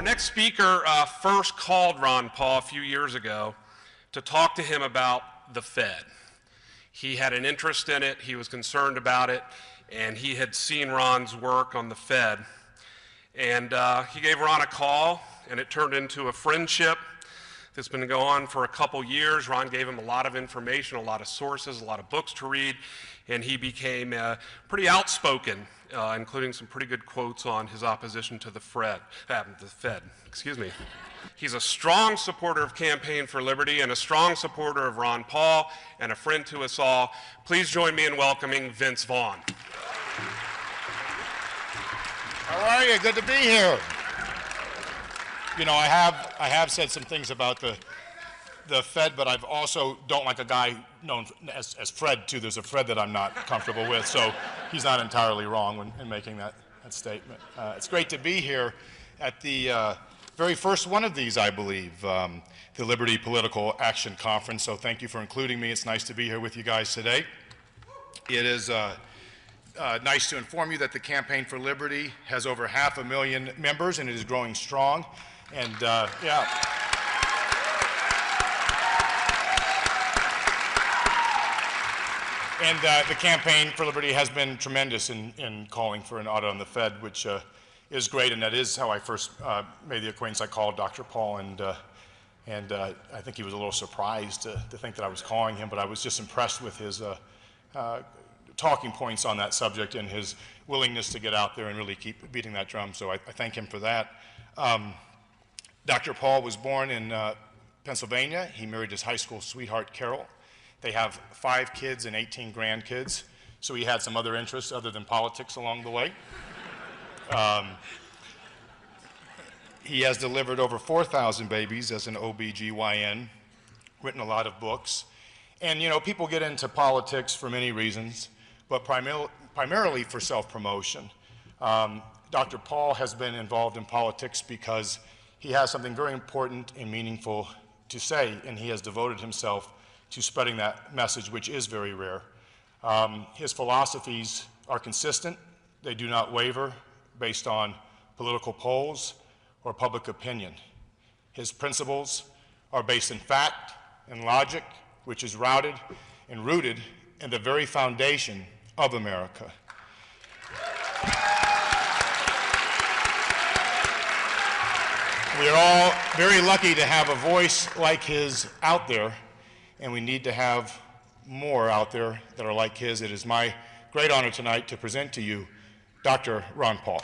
Our next speaker first called Ron Paul a few years ago to talk to him about the Fed. He had an interest in it, he was concerned about it, and he had seen Ron's work on the Fed. And he gave Ron a call, and it turned into a friendship that's been going on for a couple years. Ron gave him a lot of information, a lot of sources, a lot of books to read, and he became pretty outspoken, including some pretty good quotes on his opposition to the Fed. Excuse me. He's a strong supporter of Campaign for Liberty and a strong supporter of Ron Paul and a friend to us all. Please join me in welcoming Vince Vaughn. How are you? Good to be here. You know, I have said some things about the Fed, but I've also don't like a guy known as Fred, too. There's a Fred that I'm not comfortable with, so he's not entirely wrong in making that statement. It's great to be here at the very first one of these, I believe, the Liberty Political Action Conference, so thank you for including me. It's nice to be here with you guys today. It is nice to inform you that the Campaign for Liberty has over 500,000 members, and it is growing strong. And yeah. And the Campaign for Liberty has been tremendous in calling for an audit on the Fed, which is great, and that is how I first made the acquaintance. I called Dr. Paul, and I think he was a little surprised to think that I was calling him, but I was just impressed with his talking points on that subject and his willingness to get out there and really keep beating that drum, so I thank him for that. Dr. Paul was born in Pennsylvania. He married his high school sweetheart, Carol. They have 5 kids and 18 grandkids, so he had some other interests other than politics along the way. He has delivered over 4,000 babies as an OBGYN, written a lot of books. And, you know, people get into politics for many reasons, but primarily for self-promotion. Dr. Paul has been involved in politics because he has something very important and meaningful to say, and he has devoted himself to spreading that message, which is very rare. His philosophies are consistent. They do not waver based on political polls or public opinion. His principles are based in fact and logic, which is rooted in the very foundation of America. We are all very lucky to have a voice like his out there, and we need to have more out there that are like his. It is my great honor tonight to present to you Dr. Ron Paul.